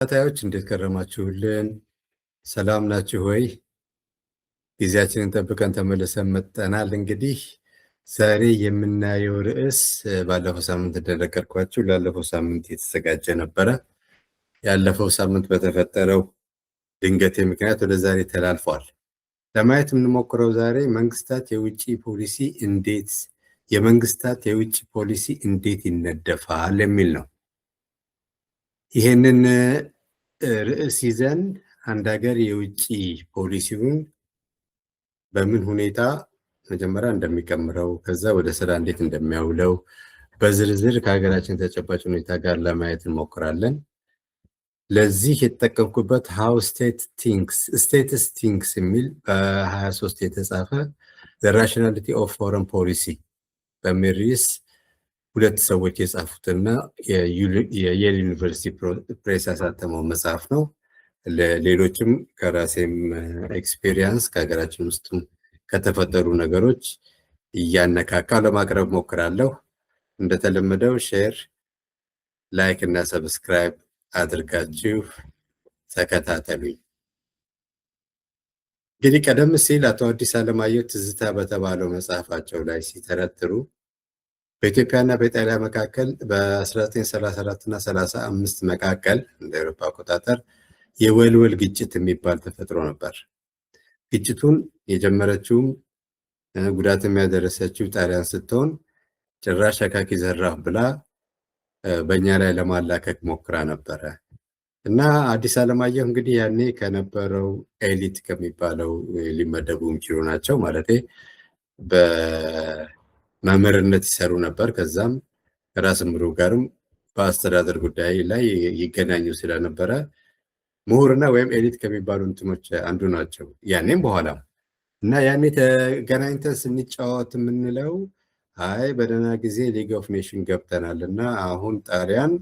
ተከታታዮች እንዴት ከረማችሁልን? ሰላም ናችሁ ወይ? ጊዜያችንን ጠብቀን ተመልሰን መጥተናል። እንግዲህ ዛሬ የምናየው ርዕስ ባለፈው ሳምንት እንደነገርኳችሁ ላለፈው ሳምንት የተዘጋጀ ነበረ። ያለፈው ሳምንት በተፈጠረው ድንገቴ ምክንያት ወደ ዛሬ ተላልፏል። ለማየት የምንሞክረው ዛሬ የመንግስታት የውጭ ፖሊሲ እንዴት ይነደፋል የሚል ነው። ይሄንን ርዕስ ይዘን አንድ ሀገር የውጭ ፖሊሲውን በምን ሁኔታ መጀመሪያ እንደሚቀምረው ከዛ ወደ ስራ እንዴት እንደሚያውለው በዝርዝር ከሀገራችን ተጨባጭ ሁኔታ ጋር ለማየት እንሞክራለን። ለዚህ የተጠቀምኩበት ሃው ስቴትስ ቲንክስ የሚል በ23 የተጻፈ ዘ ራሽናሊቲ ኦፍ ፎረን ፖሊሲ በሚል ርዕስ ሁለት ሰዎች የጻፉትና የየል ዩኒቨርሲቲ ፕሬስ ያሳተመው መጽሐፍ ነው። ለሌሎችም ከራሴም ኤክስፔሪየንስ ከሀገራችን ውስጥም ከተፈጠሩ ነገሮች እያነካካ ለማቅረብ ሞክራለሁ። እንደተለመደው ሼር፣ ላይክ እና ሰብስክራይብ አድርጋችሁ ተከታተሉኝ። እንግዲህ ቀደም ሲል አቶ አዲስ አለማየሁ ትዝታ በተባለው መጽሐፋቸው ላይ ሲተረትሩ በኢትዮጵያና በኢጣሊያ መካከል በ1934 እና 35 መካከል እንደ አውሮፓ አቆጣጠር የወልወል ግጭት የሚባል ተፈጥሮ ነበር። ግጭቱን የጀመረችውም ጉዳትም ያደረሰችው ጣሊያን ስትሆን ጭራሽ አካኪ ዘራፍ ብላ በእኛ ላይ ለማላከክ ሞክራ ነበረ እና አዲስ አለማየሁ እንግዲህ ያኔ ከነበረው ኤሊት ከሚባለው ሊመደቡ የሚችሉ ናቸው። ማለቴ በመምህርነት ይሰሩ ነበር። ከዛም ከራስ ምሩ ጋርም በአስተዳደር ጉዳይ ላይ ይገናኙ ስለነበረ ምሁርና ወይም ኤሊት ከሚባሉ እንትኖች አንዱ ናቸው። ያኔም በኋላ እና ያኔ ተገናኝተን ስንጫወት የምንለው አይ በደህና ጊዜ ሊግ ኦፍ ኔሽን ገብተናል እና አሁን ጣሊያን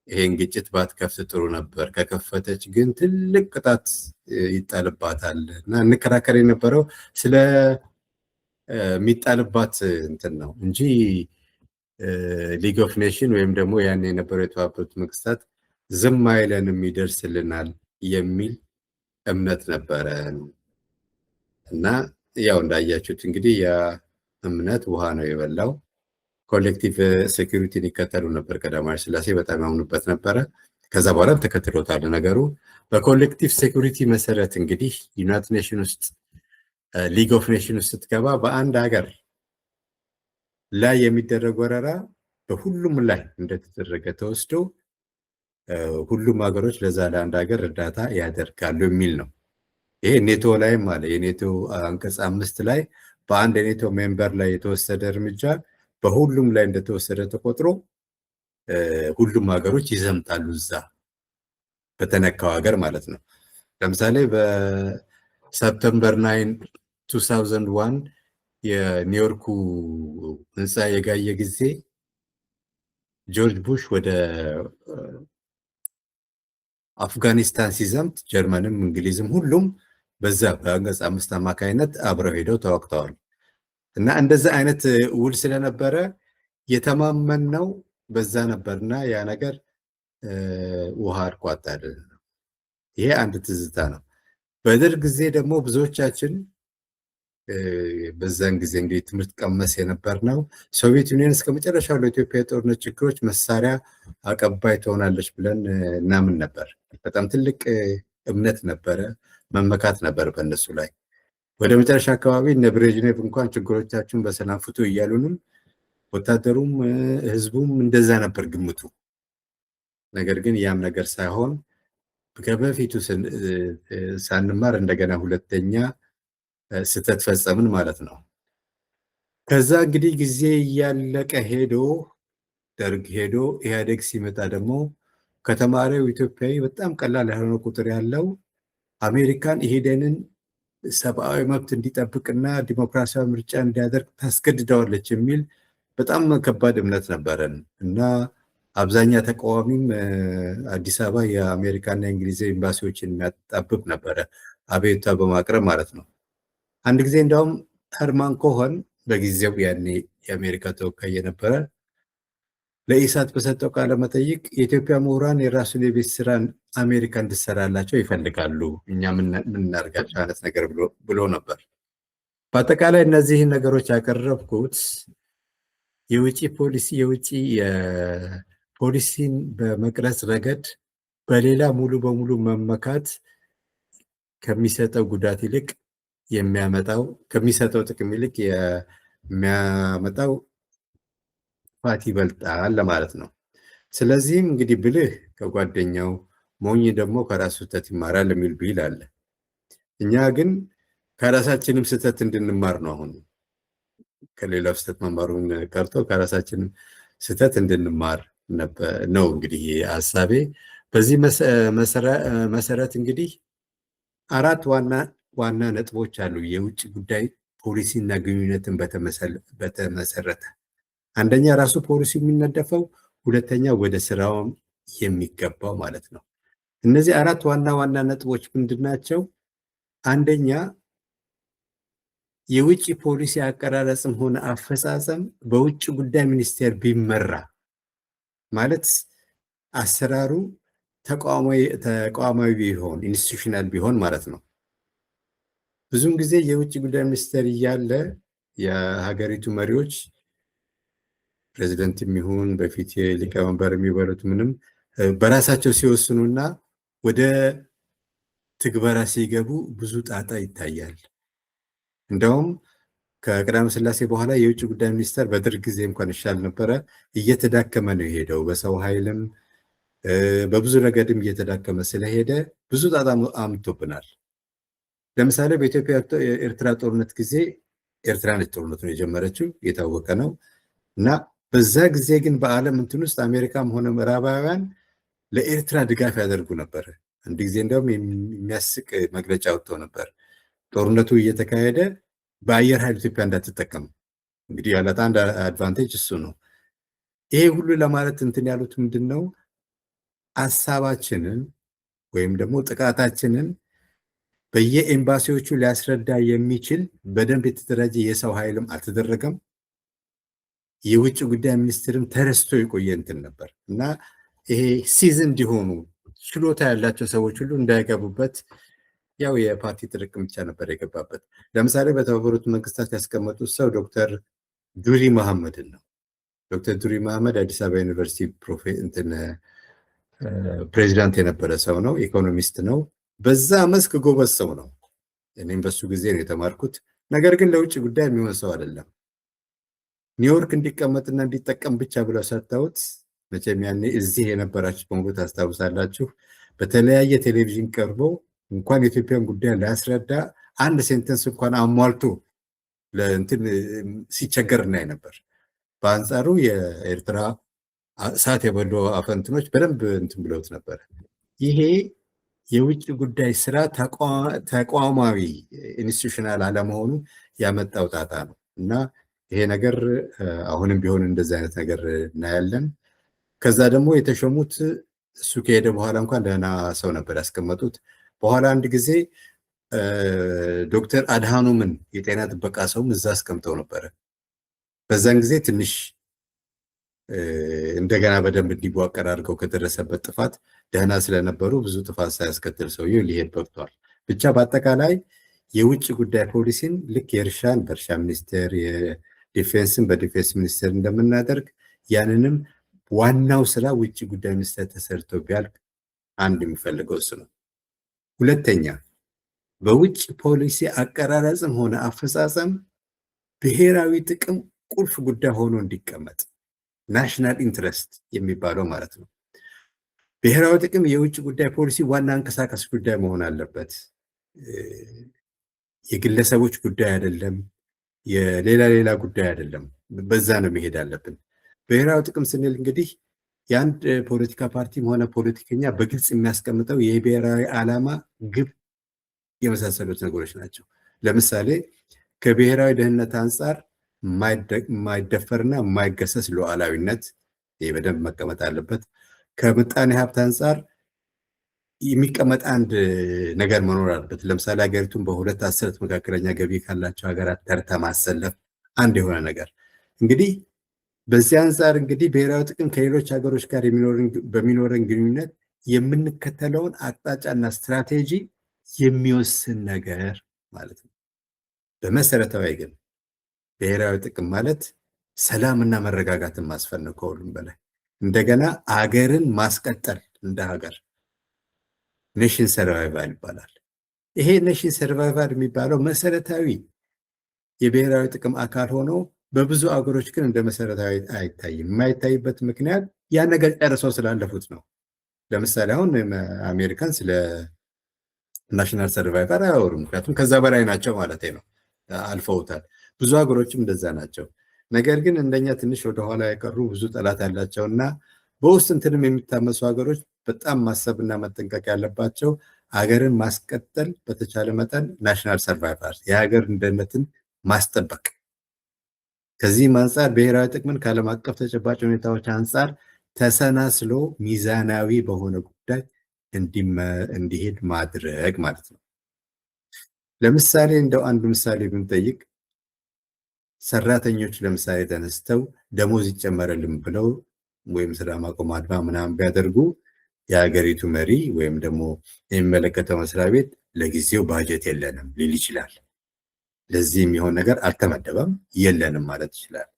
ይሄን ግጭት ባትከፍት ጥሩ ነበር፣ ከከፈተች ግን ትልቅ ቅጣት ይጣልባታል እና እንከራከር የነበረው ስለ የሚጣልባት እንትን ነው እንጂ ሊግ ኦፍ ኔሽን ወይም ደግሞ ያኔ የነበረው የተባበሩት መንግስታት ዝም አይለንም ይደርስልናል የሚል እምነት ነበረ እና ያው እንዳያችሁት እንግዲህ ያ እምነት ውሃ ነው የበላው። ኮሌክቲቭ ሴኩሪቲን ይከተሉ ነበር ቀዳማዊ ሥላሴ፣ በጣም ያምኑበት ነበረ። ከዛ በኋላም ተከትሎታል ነገሩ። በኮሌክቲቭ ሴኩሪቲ መሰረት እንግዲህ ዩናይትድ ኔሽን ውስጥ ሊግ ኦፍ ኔሽን ውስጥ ስትገባ በአንድ ሀገር ላይ የሚደረግ ወረራ በሁሉም ላይ እንደተደረገ ተወስዶ ሁሉም ሀገሮች ለዛ ለአንድ ሀገር እርዳታ ያደርጋሉ የሚል ነው። ይሄ ኔቶ ላይም አለ። የኔቶ አንቀጽ 5 ላይ በአንድ የኔቶ ሜምበር ላይ የተወሰደ እርምጃ በሁሉም ላይ እንደተወሰደ ተቆጥሮ ሁሉም ሀገሮች ይዘምታሉ እዛ በተነካው ሀገር ማለት ነው። ለምሳሌ በሰፕተምበር 9 2001 የኒውዮርኩ ህንፃ የጋየ ጊዜ ጆርጅ ቡሽ ወደ አፍጋኒስታን ሲዘምት ጀርመንም እንግሊዝም ሁሉም በዛ በአንቀጽ 5 አማካይነት አብረው ሄደው ተዋግተዋል። እና እንደዛ አይነት ውል ስለነበረ የተማመነው በዛ ነበርና ያ ነገር ውሃ አድቋጣል። ይሄ አንድ ትዝታ ነው። በደርግ ጊዜ ደግሞ ብዙዎቻችን በዛን ጊዜ እንግዲህ ትምህርት ቀመስ የነበር ነው ሶቪየት ዩኒየን እስከ መጨረሻው ለኢትዮጵያ የጦርነት ችግሮች መሳሪያ አቀባይ ትሆናለች ብለን እናምን ነበር። በጣም ትልቅ እምነት ነበረ፣ መመካት ነበር በእነሱ ላይ። ወደ መጨረሻ አካባቢ እነ ብሬዥኔቭ እንኳን ችግሮቻችሁን በሰላም ፍቱ እያሉንም ወታደሩም ህዝቡም እንደዛ ነበር ግምቱ። ነገር ግን ያም ነገር ሳይሆን ከበፊቱ ሳንማር እንደገና ሁለተኛ ስህተት ፈጸምን ማለት ነው። ከዛ እንግዲህ ጊዜ እያለቀ ሄዶ ደርግ ሄዶ ኢህአዴግ ሲመጣ ደግሞ ከተማሪው ኢትዮጵያዊ በጣም ቀላል ያልሆነ ቁጥር ያለው አሜሪካን ኢህዴንን ሰብአዊ መብት እንዲጠብቅና ዲሞክራሲያዊ ምርጫ እንዲያደርግ ታስገድደዋለች የሚል በጣም ከባድ እምነት ነበረን እና አብዛኛ ተቃዋሚም አዲስ አበባ የአሜሪካና የእንግሊዝ ኤምባሲዎችን የሚያጣብብ ነበረ፣ አቤቱታ በማቅረብ ማለት ነው። አንድ ጊዜ እንዲያውም ሄርማን ኮኸን በጊዜው ያኔ የአሜሪካ ተወካይ የነበረ ለኢሳት በሰጠው ቃለ መጠይቅ የኢትዮጵያ ምሁራን የራሱን የቤት ስራን አሜሪካ እንድሰራላቸው ይፈልጋሉ፣ እኛ የምናደርጋቸው አይነት ነገር ብሎ ነበር። በአጠቃላይ እነዚህን ነገሮች ያቀረብኩት የውጭ ፖሊሲን በመቅረጽ ረገድ በሌላ ሙሉ በሙሉ መመካት ከሚሰጠው ጉዳት ይልቅ ከሚሰጠው ጥቅም ይልቅ የሚያመጣው ጥፋት ይበልጣል ለማለት ነው። ስለዚህም እንግዲህ ብልህ ከጓደኛው ሞኝ ደግሞ ከራሱ ስህተት ይማራል የሚል ብሂል አለ። እኛ ግን ከራሳችንም ስህተት እንድንማር ነው። አሁን ከሌላው ስህተት መማሩን ቀርቶ ከራሳችንም ስህተት እንድንማር ነው እንግዲህ ሀሳቤ። በዚህ መሰረት እንግዲህ 4 ዋና ነጥቦች አሉ የውጭ ጉዳይ ፖሊሲና ግንኙነትን በተመሰረተ። አንደኛ ራሱ ፖሊሲ የሚነደፈው፣ ሁለተኛ ወደ ስራውም የሚገባው ማለት ነው። እነዚህ 4 ዋና ነጥቦች ምንድናቸው? አንደኛ የውጭ ፖሊሲ አቀራረጽም ሆነ አፈጻጸም በውጭ ጉዳይ ሚኒስቴር ቢመራ ማለት አሰራሩ ተቋማዊ ቢሆን ኢንስቲቱሽናል ቢሆን ማለት ነው። ብዙም ጊዜ የውጭ ጉዳይ ሚኒስቴር እያለ የሀገሪቱ መሪዎች ፕሬዚደንት የሚሆን በፊት ሊቀመንበር የሚበሉት ምንም በራሳቸው ሲወስኑና ወደ ትግበራ ሲገቡ ብዙ ጣጣ ይታያል። እንደውም ከቀዳማዊ ሥላሴ በኋላ የውጭ ጉዳይ ሚኒስቴር በደርግ ጊዜ እንኳን ይሻል ነበረ፣ እየተዳከመ ነው የሄደው። በሰው ኃይልም በብዙ ረገድም እየተዳከመ ስለሄደ ብዙ ጣጣ አምጥቶብናል። ለምሳሌ በኢትዮጵያ ኤርትራ ጦርነት ጊዜ ኤርትራ ነች ጦርነቱን የጀመረችው የታወቀ ነው። እና በዛ ጊዜ ግን በዓለም እንትን ውስጥ አሜሪካም ሆነ ምዕራባውያን ለኤርትራ ድጋፍ ያደርጉ ነበር። አንድ ጊዜ እንደውም የሚያስቅ መግለጫ ወጥተው ነበር። ጦርነቱ እየተካሄደ በአየር ኃይል ኢትዮጵያ እንዳትጠቀም። እንግዲህ ያላት አንድ አድቫንቴጅ እሱ ነው። ይሄ ሁሉ ለማለት እንትን ያሉት ምንድን ነው? ሀሳባችንን ወይም ደግሞ ጥቃታችንን በየኤምባሲዎቹ ሊያስረዳ የሚችል በደንብ የተደራጀ የሰው ኃይልም አልተደረገም። የውጭ ጉዳይ ሚኒስትርም ተረስቶ የቆየ እንትን ነበር እና ይሄ ሲዝን እንዲሆኑ ችሎታ ያላቸው ሰዎች ሁሉ እንዳይገቡበት ያው የፓርቲ ጥርቅም ብቻ ነበር የገባበት። ለምሳሌ በተባበሩት መንግስታት ያስቀመጡት ሰው ዶክተር ዱሪ መሐመድን ነው። ዶክተር ዱሪ መሐመድ አዲስ አበባ ዩኒቨርሲቲ ፕሬዚዳንት የነበረ ሰው ነው። ኢኮኖሚስት ነው። በዛ መስክ ጎበዝ ሰው ነው። እኔም በሱ ጊዜ ነው የተማርኩት። ነገር ግን ለውጭ ጉዳይ የሚሆን ሰው አይደለም። ኒውዮርክ እንዲቀመጥና እንዲጠቀም ብቻ ብለው ሰጥተውት፣ መቼም ያኔ እዚህ የነበራችሁ በሙሉ ታስታውሳላችሁ። በተለያየ ቴሌቪዥን ቀርቦ እንኳን የኢትዮጵያን ጉዳይ ሊያስረዳ አንድ ሴንተንስ እንኳን አሟልቶ ለእንትን ሲቸገር እናይ ነበር። በአንጻሩ የኤርትራ እሳት የበሉ አፈንትኖች በደንብ እንትን ብለውት ነበር። ይሄ የውጭ ጉዳይ ስራ ተቋማዊ ኢንስቲቱሽናል አለመሆኑ ያመጣው ጣጣ ነው እና ይሄ ነገር አሁንም ቢሆን እንደዚህ አይነት ነገር እናያለን። ከዛ ደግሞ የተሾሙት እሱ ከሄደ በኋላ እንኳን ደህና ሰው ነበር ያስቀመጡት። በኋላ አንድ ጊዜ ዶክተር አድሃኖምን የጤና ጥበቃ ሰውም እዛ አስቀምጠው ነበረ። በዛን ጊዜ ትንሽ እንደገና በደንብ እንዲዋቀር አድርገው ከደረሰበት ጥፋት ደህና ስለነበሩ ብዙ ጥፋት ሳያስከትል ሰውየው ሊሄድ በቅቷል። ብቻ በአጠቃላይ የውጭ ጉዳይ ፖሊሲን ልክ የእርሻን በእርሻ ሚኒስቴር፣ የዲፌንስን በዲፌንስ ሚኒስቴር እንደምናደርግ ያንንም ዋናው ስራ ውጭ ጉዳይ ሚኒስቴር ተሰርቶ ቢያልቅ አንድ የሚፈልገው እሱ ነው። ሁለተኛ በውጭ ፖሊሲ አቀራረጽም ሆነ አፈጻጸም ብሔራዊ ጥቅም ቁልፍ ጉዳይ ሆኖ እንዲቀመጥ ናሽናል ኢንትረስት የሚባለው ማለት ነው። ብሔራዊ ጥቅም የውጭ ጉዳይ ፖሊሲ ዋና አንቀሳቃሽ ጉዳይ መሆን አለበት። የግለሰቦች ጉዳይ አይደለም፣ የሌላ ጉዳይ አይደለም። በዛ ነው መሄድ አለብን። ብሔራዊ ጥቅም ስንል እንግዲህ የአንድ ፖለቲካ ፓርቲም ሆነ ፖለቲከኛ በግልጽ የሚያስቀምጠው የብሔራዊ ዓላማ፣ ግብ የመሳሰሉት ነገሮች ናቸው። ለምሳሌ ከብሔራዊ ደህንነት አንጻር የማይደፈርና የማይገሰስ ሉዓላዊነት፣ ይህ በደንብ መቀመጥ አለበት። ከምጣኔ ሀብት አንጻር የሚቀመጥ አንድ ነገር መኖር አለበት። ለምሳሌ ሀገሪቱን በሁለት አስርት መካከለኛ ገቢ ካላቸው ሀገራት ተርታ ማሰለፍ አንድ የሆነ ነገር። እንግዲህ በዚህ አንጻር እንግዲህ ብሔራዊ ጥቅም ከሌሎች ሀገሮች ጋር በሚኖረን ግንኙነት የምንከተለውን አቅጣጫና ስትራቴጂ የሚወስን ነገር ማለት ነው። በመሰረታዊ ግን ብሔራዊ ጥቅም ማለት ሰላምና መረጋጋትን ማስፈን ነው። ከሁሉም በላይ እንደገና አገርን ማስቀጠል እንደ ሀገር ኔሽን ሰርቫይቫል ይባላል። ይሄ ኔሽን ሰርቫይቫል የሚባለው መሰረታዊ የብሔራዊ ጥቅም አካል ሆኖ በብዙ አገሮች ግን እንደ መሰረታዊ አይታይም። የማይታይበት ምክንያት ያን ነገር ጨርሰው ስላለፉት ነው። ለምሳሌ አሁን አሜሪካን ስለ ናሽናል ሰርቫይቫል አያወሩም፣ ምክንያቱም ከዛ በላይ ናቸው ማለት ነው፣ አልፈውታል። ብዙ ሀገሮችም እንደዛ ናቸው። ነገር ግን እንደኛ ትንሽ ወደኋላ የቀሩ ብዙ ጠላት ያላቸውና በውስጥ እንትንም የሚታመሱ ሀገሮች በጣም ማሰብና መጠንቀቅ ያለባቸው ሀገርን ማስቀጠል በተቻለ መጠን ናሽናል ሰርቫይቫል የሀገር ደህንነትን ማስጠበቅ። ከዚህም አንጻር ብሔራዊ ጥቅምን ከዓለም አቀፍ ተጨባጭ ሁኔታዎች አንጻር ተሰናስሎ ሚዛናዊ በሆነ ጉዳይ እንዲሄድ ማድረግ ማለት ነው። ለምሳሌ እንደው አንድ ምሳሌ ብንጠይቅ ሰራተኞች ለምሳሌ ተነስተው ደሞዝ ይጨመረልን ብለው ወይም ስራ ማቆም አድማ ምናምን ቢያደርጉ የሀገሪቱ መሪ ወይም ደግሞ የሚመለከተው መስሪያ ቤት ለጊዜው ባጀት የለንም ሊል ይችላል። ለዚህ የሚሆን ነገር አልተመደበም የለንም ማለት ይችላል።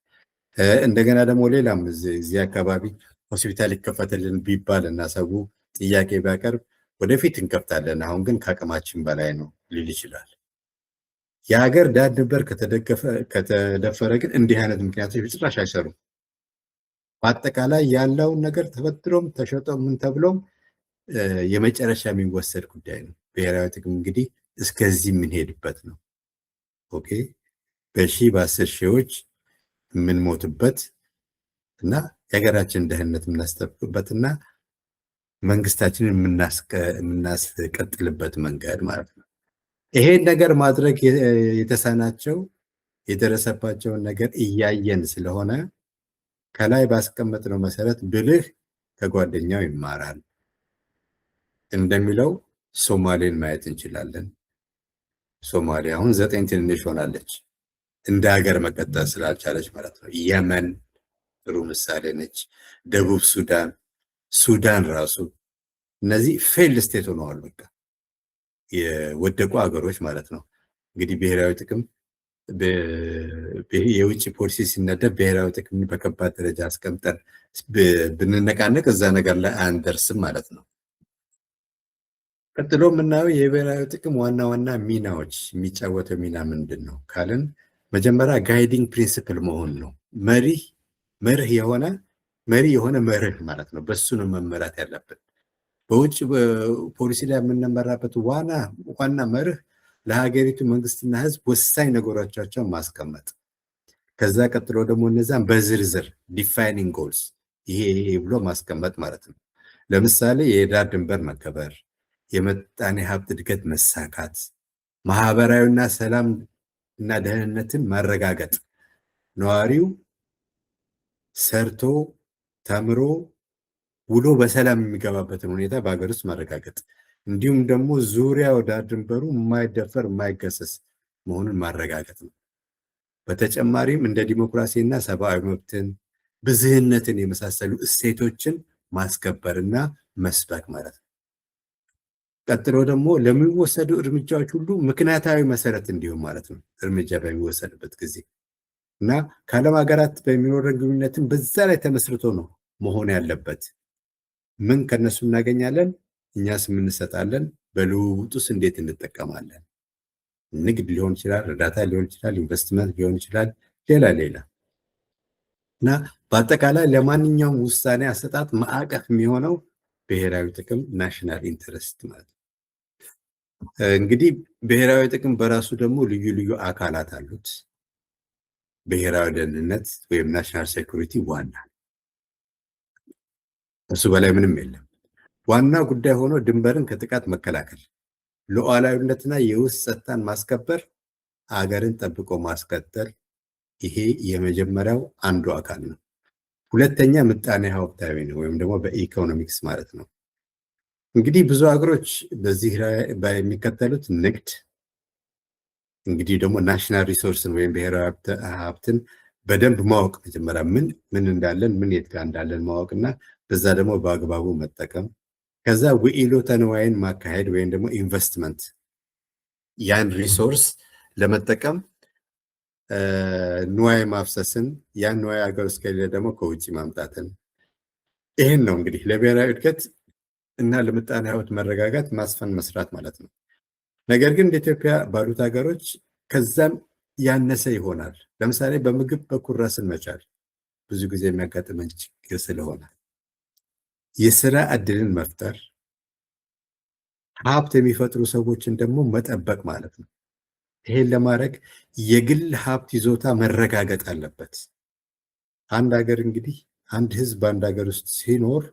እንደገና ደግሞ ሌላም እዚህ አካባቢ ሆስፒታል ይከፈትልን ቢባል እና ሰው ጥያቄ ቢያቀርብ ወደፊት እንከፍታለን አሁን ግን ከአቅማችን በላይ ነው ሊል ይችላል። የሀገር ዳር ድንበር ከተደፈረ ግን እንዲህ አይነት ምክንያቶች በጭራሽ አይሰሩም። በአጠቃላይ ያለውን ነገር ተበድሮም ተሸጦም ምን ተብሎም የመጨረሻ የሚወሰድ ጉዳይ ነው። ብሔራዊ ጥቅም እንግዲህ እስከዚህ የምንሄድበት ነው። ኦኬ በ10 ሺዎች የምንሞትበት እና የሀገራችን ደህንነት የምናስጠብቅበትና መንግስታችንን የምናስቀጥልበት መንገድ ማለት ነው። ይሄን ነገር ማድረግ የተሳናቸው የደረሰባቸውን ነገር እያየን ስለሆነ ከላይ ባስቀመጥነው መሰረት ብልህ ከጓደኛው ይማራል እንደሚለው ሶማሌን ማየት እንችላለን። ሶማሊያ አሁን 9 ትንሽ ሆናለች እንደ ሀገር መቀጠል ስላልቻለች ማለት ነው። የመን ጥሩ ምሳሌ ነች። ደቡብ ሱዳን ራሱ እነዚህ ፌልድ ስቴት ሆነዋል። በቃ የወደቁ ሀገሮች ማለት ነው። እንግዲህ ብሔራዊ ጥቅም የውጭ ፖሊሲ ሲነደብ ብሔራዊ ጥቅም በከባድ ደረጃ አስቀምጠን ብንነቃነቅ እዛ ነገር ላይ አንደርስም ማለት ነው። ቀጥሎ የምናየው የብሔራዊ ጥቅም ዋና ዋና ሚናዎች የሚጫወተው ሚና ምንድን ነው ካልን መጀመሪያ ጋይዲንግ ፕሪንሲፕል መሆን ነው። መርህ የሆነ መርህ ማለት ነው። በሱ ነው መመራት ያለብን። በውጭ ፖሊሲ ላይ የምንመራበት ዋና መርህ ለሀገሪቱ መንግስትና ህዝብ ወሳኝ ነገሮቻቸውን ማስቀመጥ፣ ከዛ ቀጥሎ ደግሞ እነዛን በዝርዝር ዲፋይኒንግ ጎልስ ይሄ ብሎ ማስቀመጥ ማለት ነው። ለምሳሌ የዳር ድንበር መከበር፣ የመጣኔ ሀብት እድገት መሳካት፣ ማህበራዊና ሰላም እና ደህንነትን ማረጋገጥ፣ ነዋሪው ሰርቶ ተምሮ ውሎ በሰላም የሚገባበትን ሁኔታ በሀገር ውስጥ ማረጋገጥ፣ እንዲሁም ደግሞ ዙሪያው ዳር ድንበሩ የማይደፈር የማይገሰስ መሆኑን ማረጋገጥ ነው። በተጨማሪም እንደ ዲሞክራሲና ሰብአዊ መብትን ብዝህነትን የመሳሰሉ እሴቶችን ማስከበርና መስበክ ማለት ነው። ቀጥሎ ደግሞ ለሚወሰዱ እርምጃዎች ሁሉ ምክንያታዊ መሰረት እንዲሁም ማለት ነው። እርምጃ በሚወሰድበት ጊዜ እና ከዓለም ሀገራት በሚኖረን ግንኙነትን በዛ ላይ ተመስርቶ ነው መሆን ያለበት። ምን ከነሱ እናገኛለን? እኛስ ምን እንሰጣለን? በልውውጡስ እንዴት እንጠቀማለን? ንግድ ሊሆን ይችላል፣ እርዳታ ሊሆን ይችላል፣ ኢንቨስትመንት ሊሆን ይችላል፣ ሌላ እና በአጠቃላይ ለማንኛውም ውሳኔ አሰጣጥ ማዕቀፍ የሚሆነው ብሔራዊ ጥቅም ናሽናል ኢንተረስት ማለት ነው። እንግዲህ ብሔራዊ ጥቅም በራሱ ደግሞ ልዩ ልዩ አካላት አሉት። ብሔራዊ ደህንነት ወይም ናሽናል ሴኩሪቲ ዋና፣ እሱ በላይ ምንም የለም። ዋና ጉዳይ ሆኖ ድንበርን ከጥቃት መከላከል፣ ሉዓላዊነትና የውስጥ ጸጥታን ማስከበር፣ አገርን ጠብቆ ማስቀጠል፣ ይሄ የመጀመሪያው አንዱ አካል ነው። ሁለተኛ ምጣኔ ሀብታዊ ነው ወይም ደግሞ በኢኮኖሚክስ ማለት ነው። እንግዲህ ብዙ ሀገሮች በዚህ የሚከተሉት ንግድ፣ እንግዲህ ደግሞ ናሽናል ሪሶርስን ወይም ብሔራዊ ሀብትን በደንብ ማወቅ መጀመሪያ ምን እንዳለን ምን የት ጋር እንዳለን ማወቅና በዛ ደግሞ በአግባቡ መጠቀም። ከዛ ውኢሎተ ንዋይን ማካሄድ ወይም ደግሞ ኢንቨስትመንት ያን ሪሶርስ ለመጠቀም ንዋይ ማፍሰስን ያን ንዋይ ሀገር ውስጥ ከሌለ ደግሞ ከውጭ ማምጣትን። ይህን ነው እንግዲህ ለብሔራዊ እድገት እና ለምጣኔ ሀብት መረጋጋት ማስፈን መስራት ማለት ነው። ነገር ግን እንደ ኢትዮጵያ ባሉት ሀገሮች ከዛም ያነሰ ይሆናል። ለምሳሌ በምግብ በኩል ራስን መቻል ብዙ ጊዜ የሚያጋጥመን ችግር ስለሆነ የስራ እድልን መፍጠር፣ ሀብት የሚፈጥሩ ሰዎችን ደግሞ መጠበቅ ማለት ነው። ይሄን ለማድረግ የግል ሀብት ይዞታ መረጋገጥ አለበት። አንድ ሀገር እንግዲህ አንድ ህዝብ በአንድ ሀገር ውስጥ ሲኖር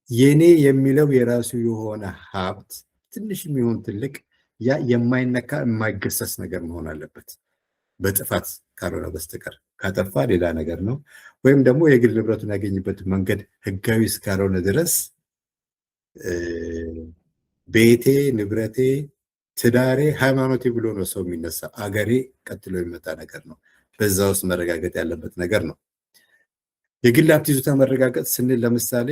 የኔ የሚለው የራሱ የሆነ ሀብት ትንሽም ይሁን ትልቅ ያ የማይነካ የማይገሰስ ነገር መሆን አለበት። በጥፋት ካልሆነ በስተቀር ካጠፋ ሌላ ነገር ነው። ወይም ደግሞ የግል ንብረቱን ያገኝበት መንገድ ህጋዊ እስካልሆነ ድረስ ቤቴ፣ ንብረቴ፣ ትዳሬ፣ ሃይማኖቴ ብሎ ነው ሰው የሚነሳ። አገሬ ቀጥሎ የሚመጣ ነገር ነው። በዛ ውስጥ መረጋገጥ ያለበት ነገር ነው። የግል ሀብት ይዞታ መረጋገጥ ስንል ለምሳሌ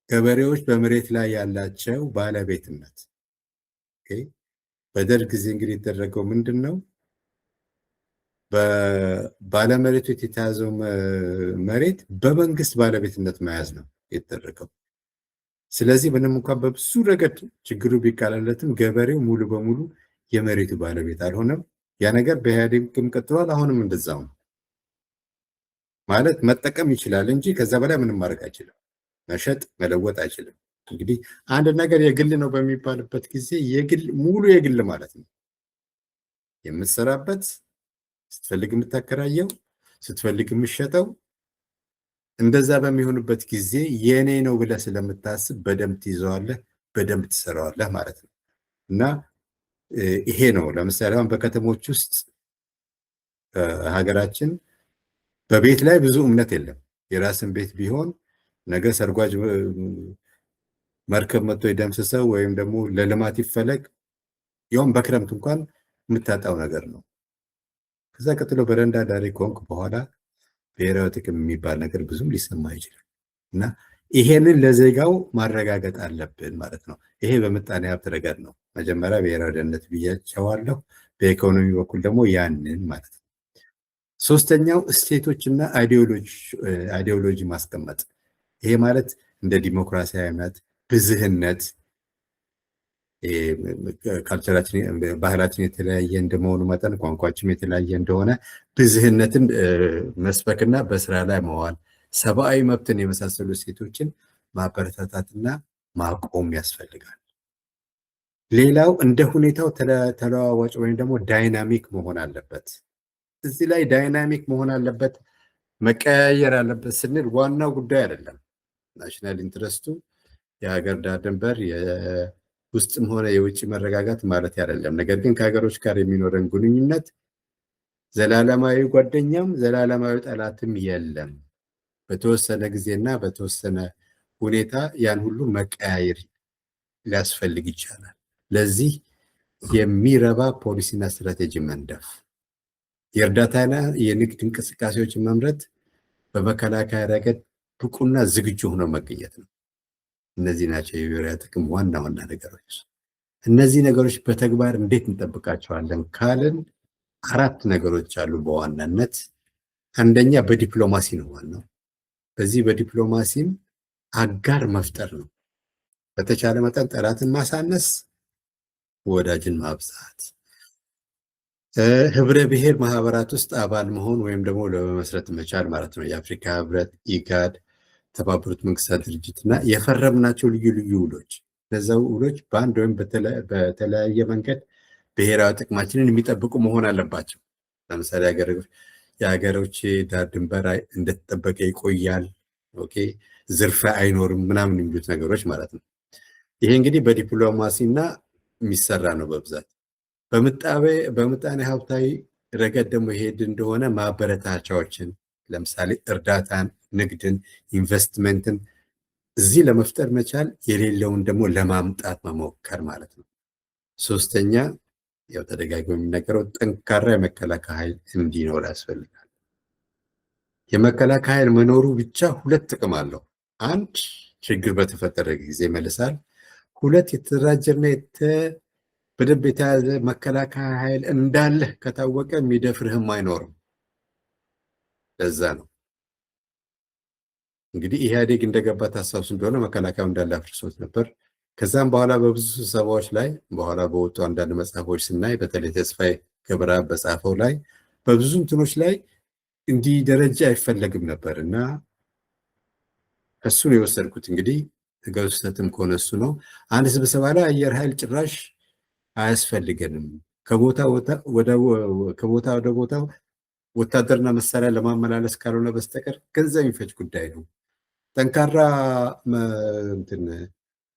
ገበሬዎች በመሬት ላይ ያላቸው ባለቤትነት። በደርግ ጊዜ እንግዲህ የተደረገው ምንድን ነው? ባለመሬቶች የተያዘው መሬት በመንግስት ባለቤትነት መያዝ ነው የተደረገው። ስለዚህ ምንም እንኳን በብዙ ረገድ ችግሩ ቢቃለለትም ገበሬው ሙሉ በሙሉ የመሬቱ ባለቤት አልሆነም። ያ ነገር በኢህአዴግም ቀጥሏል። አሁንም እንደዛው ነው። ማለት መጠቀም ይችላል እንጂ ከዛ በላይ ምንም ማድረግ አይችልም። መሸጥ መለወጥ አይችልም። እንግዲህ አንድ ነገር የግል ነው በሚባልበት ጊዜ የግል ሙሉ የግል ማለት ነው። የምትሰራበት፣ ስትፈልግ የምታከራየው፣ ስትፈልግ የምትሸጠው። እንደዛ በሚሆንበት ጊዜ የኔ ነው ብለህ ስለምታስብ በደንብ ትይዘዋለህ፣ በደንብ ትሰራዋለህ ማለት ነው። እና ይሄ ነው ለምሳሌ አሁን በከተሞች ውስጥ ሀገራችን በቤት ላይ ብዙ እምነት የለም። የራስን ቤት ቢሆን ነገ ሰርጓጅ መርከብ መጥቶ የደምስሰው ወይም ደግሞ ለልማት ይፈለግ ያውም በክረምት እንኳን የምታጣው ነገር ነው። ከዛ ቀጥሎ በረንዳ ዳሪ ከሆንክ በኋላ ብሔራዊ ጥቅም የሚባል ነገር ብዙም ሊሰማ አይችልም። እና ይሄንን ለዜጋው ማረጋገጥ አለብን ማለት ነው። ይሄ በምጣኔ ሀብት ረገድ ነው። መጀመሪያ ብሔራዊ ደህንነት ብያቸዋለሁ። በኢኮኖሚ በኩል ደግሞ ያንን ማለት ነው። ሶስተኛው እሴቶችና አይዲዮሎጂ ማስቀመጥ። ይሄ ማለት እንደ ዲሞክራሲያዊነት፣ ብዝህነት፣ ካልቸራችን ባህላችን የተለያየ እንደመሆኑ መጠን ቋንቋችን የተለያየ እንደሆነ ብዝህነትን መስበክና በስራ ላይ መዋል፣ ሰብአዊ መብትን የመሳሰሉ እሴቶችን ማበረታታትና ማቆም ያስፈልጋል። ሌላው እንደ ሁኔታው ተለዋዋጭ ወይም ደግሞ ዳይናሚክ መሆን አለበት። እዚህ ላይ ዳይናሚክ መሆን አለበት፣ መቀያየር አለበት ስንል ዋናው ጉዳይ አይደለም። ናሽናል ኢንትረስቱ የሀገር ዳር ድንበር ውስጥም ሆነ የውጭ መረጋጋት ማለት አይደለም። ነገር ግን ከሀገሮች ጋር የሚኖረን ግንኙነት ዘላለማዊ ጓደኛም ዘላለማዊ ጠላትም የለም። በተወሰነ ጊዜና በተወሰነ ሁኔታ ያን ሁሉ መቀያየር ሊያስፈልግ ይቻላል። ለዚህ የሚረባ ፖሊሲና ስትራቴጂ መንደፍ፣ የእርዳታና የንግድ እንቅስቃሴዎችን መምረት፣ በመከላከያ ረገድ ብቁና ዝግጁ ሆነው መገኘት ነው። እነዚህ ናቸው የብሔራዊ ጥቅም ዋና ዋና ነገሮች። እነዚህ ነገሮች በተግባር እንዴት እንጠብቃቸዋለን ካልን 4 ነገሮች አሉ በዋናነት። አንደኛ በዲፕሎማሲ ነው ዋናው። በዚህ በዲፕሎማሲም አጋር መፍጠር ነው። በተቻለ መጠን ጠላትን ማሳነስ፣ ወዳጅን ማብዛት። ህብረ ብሔር ማህበራት ውስጥ አባል መሆን ወይም ደግሞ ለመመስረት መቻል ማለት ነው። የአፍሪካ ህብረት፣ ኢጋድ፣ የተባበሩት መንግስታት ድርጅት እና የፈረምናቸው ልዩ ልዩ ውሎች። እነዛ ውሎች በአንድ ወይም በተለያየ መንገድ ብሔራዊ ጥቅማችንን የሚጠብቁ መሆን አለባቸው። ለምሳሌ የሀገሮች ዳር ድንበር እንደተጠበቀ ይቆያል፣ ዝርፊያ አይኖርም ምናምን የሚሉት ነገሮች ማለት ነው። ይሄ እንግዲህ በዲፕሎማሲና የሚሰራ ነው በብዛት። በምጣኔ ሀብታዊ ረገድ ደግሞ ይሄድ እንደሆነ ማበረታቻዎችን ለምሳሌ እርዳታን፣ ንግድን፣ ኢንቨስትመንትን እዚህ ለመፍጠር መቻል፣ የሌለውን ደግሞ ለማምጣት መሞከር ማለት ነው። ሶስተኛ ያው ተደጋግሞ የሚነገረው ጠንካራ የመከላከያ ኃይል እንዲኖር ያስፈልጋል። የመከላከያ ኃይል መኖሩ ብቻ ሁለት ጥቅም አለው። አንድ ችግር በተፈጠረ ጊዜ ይመልሳል። ሁለት የተደራጀና በደንብ የተያዘ መከላከያ ኃይል እንዳለህ ከታወቀ የሚደፍርህም አይኖርም። ለዛ ነው እንግዲህ ኢህአዴግ እንደገባ ታስታውሱ እንደሆነ መከላከያው እንዳለ አፍርሶት ነበር። ከዛም በኋላ በብዙ ስብሰባዎች ላይ በኋላ በወጡ አንዳንድ መጽሐፎች ስናይ በተለይ ተስፋዬ ገብረአብ በጻፈው ላይ በብዙ እንትኖች ላይ እንዲህ ደረጃ አይፈለግም ነበር እና እሱ ነው የወሰድኩት። እንግዲህ ህጋዊ ስህተትም ከሆነ እሱ ነው። አንድ ስብሰባ ላይ አየር ኃይል ጭራሽ አያስፈልገንም፣ ከቦታ ወደ ቦታው ወታደርና መሳሪያ ለማመላለስ ካልሆነ በስተቀር ገንዘብ የሚፈጅ ጉዳይ ነው። ጠንካራ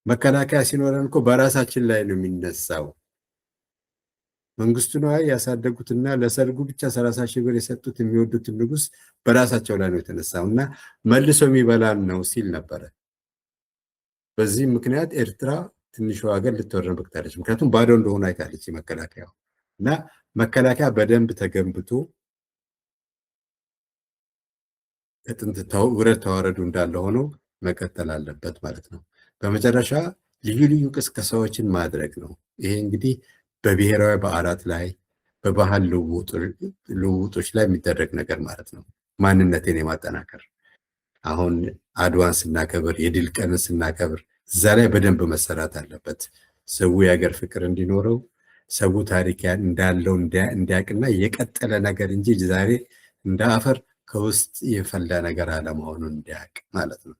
መከላከያ ሲኖረን እኮ በራሳችን ላይ ነው የሚነሳው። መንግስቱ ነዋይ ያሳደጉትና ለሰርጉ ብቻ 30 ሺህ ብር የሰጡት የሚወዱትን ንጉስ በራሳቸው ላይ ነው የተነሳው እና መልሶ የሚበላን ነው ሲል ነበረ። በዚህ ምክንያት ኤርትራ ትንሿ ሀገር ልትወረን በቅታለች። ምክንያቱም ባዶ እንደሆነ አይታለች መከላከያው እና መከላከያ በደንብ ተገንብቶ ከጥንት ውረድ ተዋረዱ እንዳለ ሆኖ መቀጠል አለበት ማለት ነው። በመጨረሻ ልዩ ልዩ ቅስቀሳዎችን ማድረግ ነው። ይሄ እንግዲህ በብሔራዊ በዓላት ላይ በባህል ልውውጦች ላይ የሚደረግ ነገር ማለት ነው። ማንነቴን የማጠናከር አሁን አድዋን ስናከብር የድል ቀንን ስናከብር እዛ ላይ በደንብ መሰራት አለበት። ሰው የሀገር ፍቅር እንዲኖረው ሰው ታሪክ እንዳለው እንዲያውቅና የቀጠለ ነገር እንጂ ዛሬ እንደ አፈር ከውስጥ የፈላ ነገር አለመሆኑን እንዲያውቅ ማለት ነው።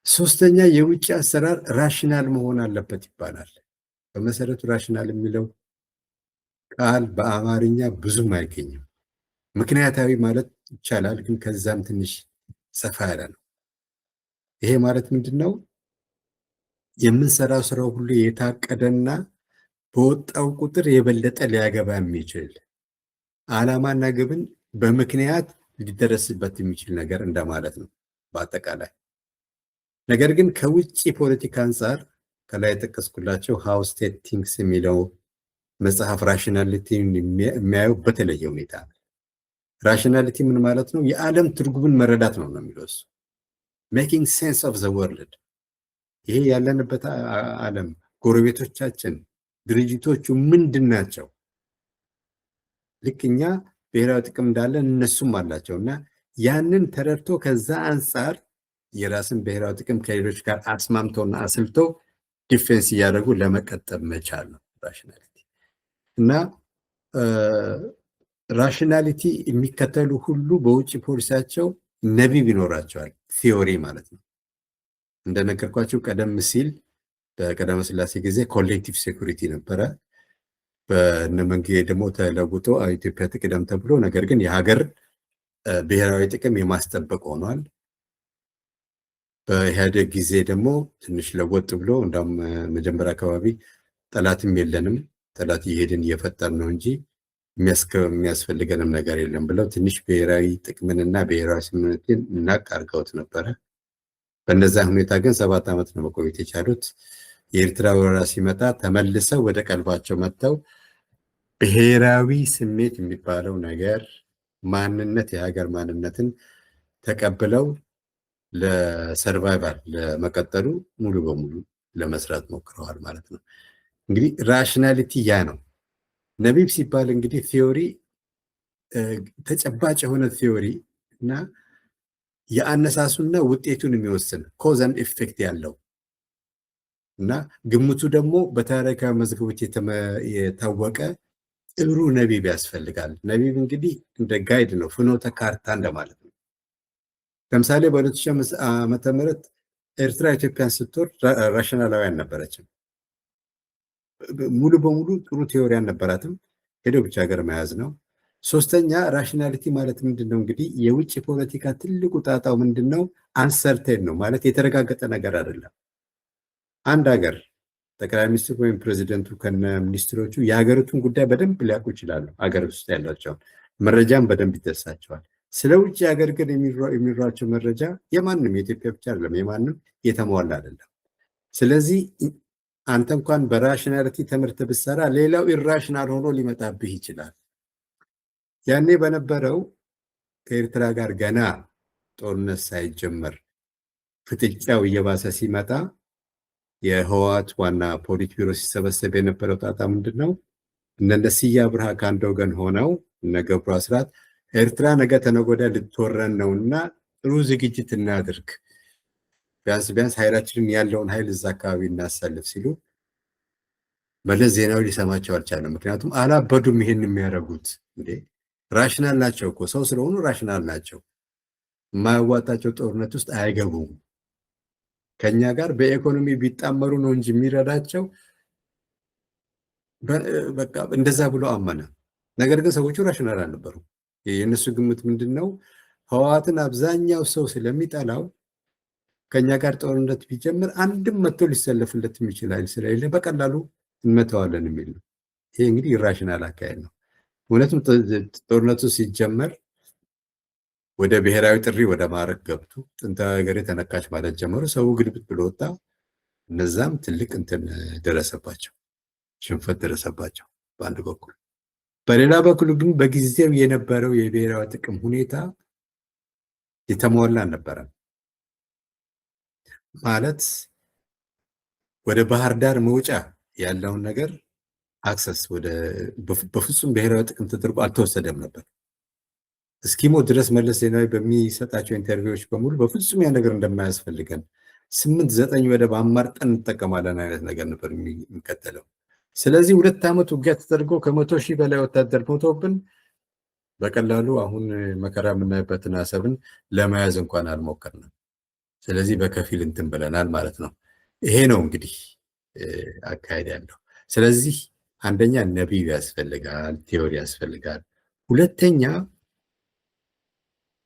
ሶስተኛ የውጭ አሰራር ራሽናል መሆን አለበት ይባላል። በመሰረቱ ራሽናል የሚለው ቃል በአማርኛ ብዙም አይገኝም። ምክንያታዊ ማለት ይቻላል፣ ግን ከዛም ትንሽ ሰፋ ያለ ነው። ይሄ ማለት ምንድነው? የምንሰራው ስራው ሁሉ የታቀደና በወጣው ቁጥር የበለጠ ሊያገባ የሚችል ዓላማና ግብን በምክንያት ሊደረስበት የሚችል ነገር እንደማለት ነው በአጠቃላይ። ነገር ግን ከውጭ ፖለቲካ አንጻር ከላይ የጠቀስኩላቸው ሃው ስቴት ቲንክስ የሚለው መጽሐፍ ራሽናሊቲን የሚያየው በተለየ ሁኔታ ነው። ራሽናሊቲ ምን ማለት ነው? የዓለም ትርጉምን መረዳት ነው የሚለው እሱ። ሜኪንግ ሴንስ ኦፍ ዘ ወርልድ። ይሄ ያለንበት ዓለም፣ ጎረቤቶቻችን፣ ድርጅቶቹ ምንድን ናቸው? ልክ እኛ ብሔራዊ ጥቅም እንዳለን እነሱም አላቸው እና ያንን ተረድቶ ከዛ አንጻር የራስን ብሔራዊ ጥቅም ከሌሎች ጋር አስማምተውና አስልተው ዲፌንስ እያደረጉ ለመቀጠል መቻል ነው ራሽናሊቲ። እና ራሽናሊቲ የሚከተሉ ሁሉ በውጭ ፖሊሲያቸው ነቢብ ይኖራቸዋል፣ ቲዮሪ ማለት ነው። እንደነገርኳቸው ቀደም ሲል በቀዳማዊ ሥላሴ ጊዜ ኮሌክቲቭ ሴኩሪቲ ነበረ። በእነ መንጌ ደግሞ ተለውጦ ኢትዮጵያ ትቅደም ተብሎ ነገር ግን የሀገር ብሔራዊ ጥቅም የማስጠበቅ ሆኗል። በኢህአዴግ ጊዜ ደግሞ ትንሽ ለወጥ ብሎ እንዳውም መጀመሪያ አካባቢ ጠላትም የለንም ጠላት እየሄድን እየፈጠር ነው እንጂ የሚያስፈልገንም ነገር የለም ብለው ትንሽ ብሔራዊ ጥቅምንና ብሔራዊ ስምምነትን እናቅ አድርገውት ነበረ። በነዛ ሁኔታ ግን 7 ዓመት ነው መቆየት የቻሉት። የኤርትራ ወረራ ሲመጣ ተመልሰው ወደ ቀልባቸው መጥተው ብሔራዊ ስሜት የሚባለው ነገር ማንነት፣ የሀገር ማንነትን ተቀብለው ለሰርቫይቫል ለመቀጠሉ ሙሉ በሙሉ ለመስራት ሞክረዋል ማለት ነው። እንግዲህ ራሽናሊቲ ያ ነው። ነቢብ ሲባል እንግዲህ ቲዮሪ ተጨባጭ የሆነ ቲዮሪ እና የአነሳሱና ውጤቱን የሚወስን ኮዝ ኤንድ ኢፌክት ያለው እና ግምቱ ደግሞ በታሪካዊ መዝገቦች የታወቀ ጥሩ ነቢብ ያስፈልጋል። ነቢብ እንግዲህ እንደ ጋይድ ነው፣ ፍኖተ ካርታ እንደማለት ነው። ለምሳሌ በ2000 ዓመተ ምህረት ኤርትራ ኢትዮጵያን ስትወር ራሽናላዊ አልነበረችም። ሙሉ በሙሉ ጥሩ ቲዮሪ አልነበራትም። ሄደው ብቻ ሀገር መያዝ ነው። ሶስተኛ ራሽናሊቲ ማለት ምንድነው? እንግዲህ የውጭ ፖለቲካ ትልቁ ጣጣው ምንድነው? አንሰርቴን ነው ማለት የተረጋገጠ ነገር አይደለም። አንድ ሀገር ጠቅላይ ሚኒስትሩ ወይም ፕሬዚደንቱ ከነ ሚኒስትሮቹ የሀገሪቱን ጉዳይ በደንብ ሊያውቁ ይችላሉ። ሀገር ውስጥ ያላቸውን መረጃም በደንብ ይደርሳቸዋል። ስለ ውጭ ሀገር ግን የሚሯቸው መረጃ የማንም የኢትዮጵያ ብቻ አይደለም፣ የማንም የተሟላ አይደለም። ስለዚህ አንተ እንኳን በራሽናሊቲ ትምህርት ብትሰራ ሌላው ኢራሽናል ሆኖ ሊመጣብህ ይችላል። ያኔ በነበረው ከኤርትራ ጋር ገና ጦርነት ሳይጀመር ፍጥጫው እየባሰ ሲመጣ የህወሓት ዋና ፖሊት ቢሮ ሲሰበሰብ የነበረው ጣጣ ምንድን ነው? እነ ስዬ አብርሃ ከአንድ ወገን ሆነው እነ ገብሩ አስራት ኤርትራ ነገ ተነገ ወዲያ ልትወረን ነውና ጥሩ ዝግጅት እናድርግ፣ ቢያንስ ቢያንስ ኃይላችንን ያለውን ኃይል እዛ አካባቢ እናሰልፍ ሲሉ መለስ ዜናዊ ሊሰማቸው አልቻለም። ምክንያቱም አላበዱም። ይሄን የሚያደርጉት እንዴ ራሽናል ናቸው እኮ ሰው ስለሆኑ ራሽናል ናቸው። የማያዋጣቸው ጦርነት ውስጥ አይገቡም። ከኛ ጋር በኢኮኖሚ ቢጣመሩ ነው እንጂ የሚረዳቸው በቃ እንደዛ ብሎ አመነ። ነገር ግን ሰዎቹ ራሽናል አልነበሩም። የእነሱ ግምት ምንድን ነው? ህወሓትን አብዛኛው ሰው ስለሚጠላው ከኛ ጋር ጦርነት ቢጀምር አንድም መጥቶ ሊሰለፍለት የሚችል ኃይል ስለሌለ በቀላሉ እንመተዋለን የሚል ነው። ይሄ እንግዲህ ኢራሽናል አካሄድ ነው። እውነቱም ጦርነቱ ሲጀመር ወደ ብሔራዊ ጥሪ ወደ ማድረግ ገብቱ ጥንታዊ ሀገሬ ተነካች ማለት ጀመሩ። ሰው ግልብጥ ብሎ ወጣ። እነዛም ትልቅ እንትን ደረሰባቸው፣ ሽንፈት ደረሰባቸው በአንድ በኩል። በሌላ በኩል ግን በጊዜው የነበረው የብሔራዊ ጥቅም ሁኔታ የተሟላ አልነበረም። ማለት ወደ ባህር ዳር መውጫ ያለውን ነገር አክሰስ በፍጹም ብሔራዊ ጥቅም ተደርጎ አልተወሰደም ነበር። እስኪሞት ድረስ መለስ ዜናዊ በሚሰጣቸው ኢንተርቪዎች በሙሉ በፍጹም ያ ነገር እንደማያስፈልገን 8-9 ወደብ አማርጠን እንጠቀማለን አይነት ነገር ነበር የሚከተለው። ስለዚህ 2 ዓመት ውጊያ ተደርጎ ከ100,000 በላይ ወታደር ሞቶብን በቀላሉ አሁን መከራ የምናይበትን አሰብን ለመያዝ እንኳን አልሞከርንም። ስለዚህ በከፊል እንትን ብለናል ማለት ነው። ይሄ ነው እንግዲህ አካሄድ ያለው። ስለዚህ አንደኛ ነቢይ ያስፈልጋል፣ ቲዮሪ ያስፈልጋል። ሁለተኛ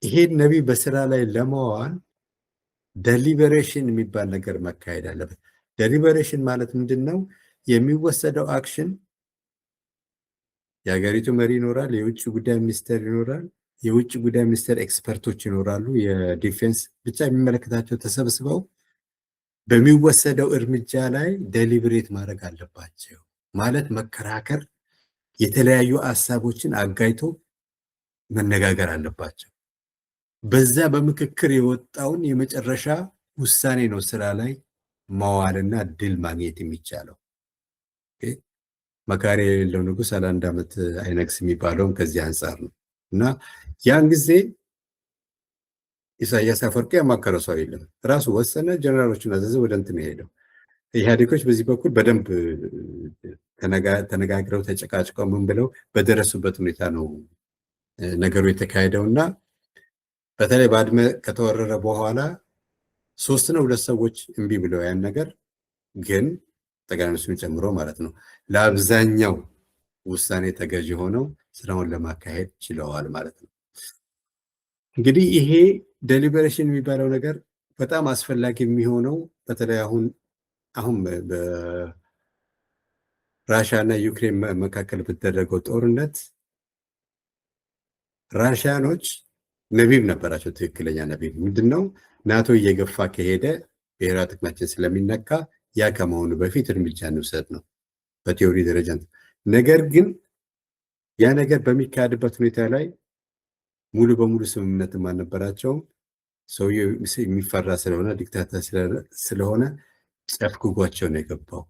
ይሄን ነቢይ በስራ ላይ ለማዋል ደሊበሬሽን የሚባል ነገር መካሄድ አለበት። ደሊበሬሽን ማለት ምንድን ነው? የሚወሰደው አክሽን የሀገሪቱ መሪ ይኖራል፣ የውጭ ጉዳይ ሚኒስቴር ይኖራል፣ የውጭ ጉዳይ ሚኒስቴር ኤክስፐርቶች ይኖራሉ፣ የዲፌንስ ብቻ የሚመለከታቸው ተሰብስበው በሚወሰደው እርምጃ ላይ ደሊብሬት ማድረግ አለባቸው። ማለት መከራከር፣ የተለያዩ ሀሳቦችን አጋይቶ መነጋገር አለባቸው። በዛ በምክክር የወጣውን የመጨረሻ ውሳኔ ነው ስራ ላይ ማዋልና ድል ማግኘት የሚቻለው። መካሪ የሌለው ንጉሥ አለ1 ዓመት አይነግስ የሚባለውም ከዚህ አንጻር ነው። እና ያን ጊዜ ኢሳያስ አፈወርቂ ያማከረው ሰው የለም። ራሱ ወሰነ፣ ጀነራሎችን አዘዘ፣ ወደ እንትን ሄደው። ኢህአዴጎች በዚህ በኩል በደንብ ተነጋግረው ተጨቃጭቀው ምን ብለው በደረሱበት ሁኔታ ነው ነገሩ የተካሄደው። እና በተለይ ባድመ ከተወረረ በኋላ 3 ነው 2 ሰዎች እምቢ ብለው ያን ነገር ግን ጠቅላይ ሚኒስትሩን ጨምሮ ማለት ነው ለአብዛኛው ውሳኔ ተገዥ ሆነው ስራውን ለማካሄድ ችለዋል ማለት ነው። እንግዲህ ይሄ ዴሊበሬሽን የሚባለው ነገር በጣም አስፈላጊ የሚሆነው በተለይ አሁን በራሻ እና ዩክሬን መካከል በተደረገው ጦርነት ራሻኖች ነቢብ ነበራቸው። ትክክለኛ ነቢብ ምንድነው? ናቶ እየገፋ ከሄደ ብሔራዊ ጥቅማችን ስለሚነካ ያ ከመሆኑ በፊት እርምጃ እንውሰድ ነው በቲዮሪ ደረጃ። ነገር ግን ያ ነገር በሚካሄድበት ሁኔታ ላይ ሙሉ በሙሉ ስምምነትም አልነበራቸውም። ሰውየው የሚፈራ ስለሆነ ዲክታተር ስለሆነ ጨፍግጓቸው ነው የገባው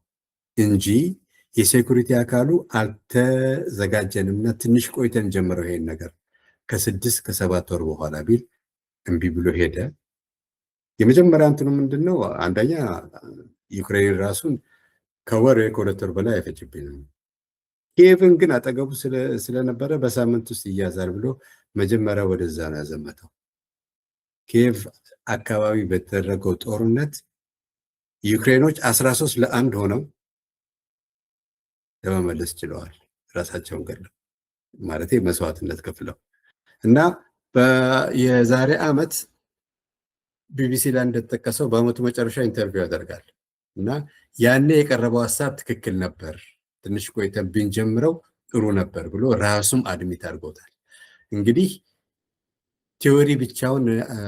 እንጂ የሴኩሪቲ አካሉ አልተዘጋጀንምና ትንሽ ቆይተን ጀምረው ይሄን ነገር ከ6 ከ7 ወር በኋላ ቢል እምቢ ብሎ ሄደ። የመጀመሪያ እንትኑ ምንድነው? አንደኛ ዩክሬን ራሱን ከወር ከ2 ወር በላይ አይፈጅብንም። ኪየቭን ግን አጠገቡ ስለነበረ በሳምንት ውስጥ ይያዛል ብሎ መጀመሪያ ወደዛ ነው ያዘመተው። ኪየቭ አካባቢ በተደረገው ጦርነት ዩክሬኖች 13-1 ሆነው ለመመለስ ችለዋል። ራሳቸውን ገድለው ማለት መስዋዕትነት ከፍለው እና የዛሬ ዓመት ቢቢሲ ላይ እንደተጠቀሰው በአመቱ መጨረሻ ኢንተርቪው ያደርጋል እና ያኔ የቀረበው ሀሳብ ትክክል ነበር፣ ትንሽ ቆይተን ብንጀምረው ጥሩ ነበር ብሎ ራሱም አድሚት አድርጎታል። እንግዲህ ቲዮሪ ብቻውን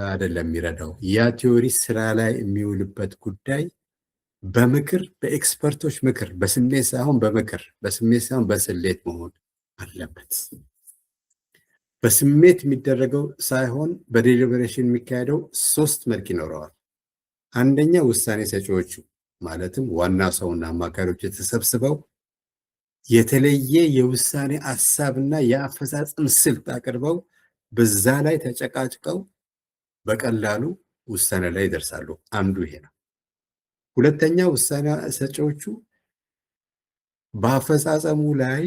አይደለም የሚረዳው። ያ ቲዮሪ ስራ ላይ የሚውልበት ጉዳይ በምክር በኤክስፐርቶች ምክር፣ በስሜት ሳይሆን በምክር፣ በስሜት ሳይሆን በስሌት መሆን አለበት። በስሜት የሚደረገው ሳይሆን በዴሊበሬሽን የሚካሄደው 3 መልክ ይኖረዋል። አንደኛ ውሳኔ ሰጪዎቹ ማለትም ዋና ሰውና አማካሪዎች ተሰብስበው የተለየ የውሳኔ ሀሳብና የአፈጻጸም ስልት አቅርበው በዛ ላይ ተጨቃጭቀው በቀላሉ ውሳኔ ላይ ይደርሳሉ። አንዱ ይሄ ነው። ሁለተኛ ውሳኔ ሰጪዎቹ በአፈጻጸሙ ላይ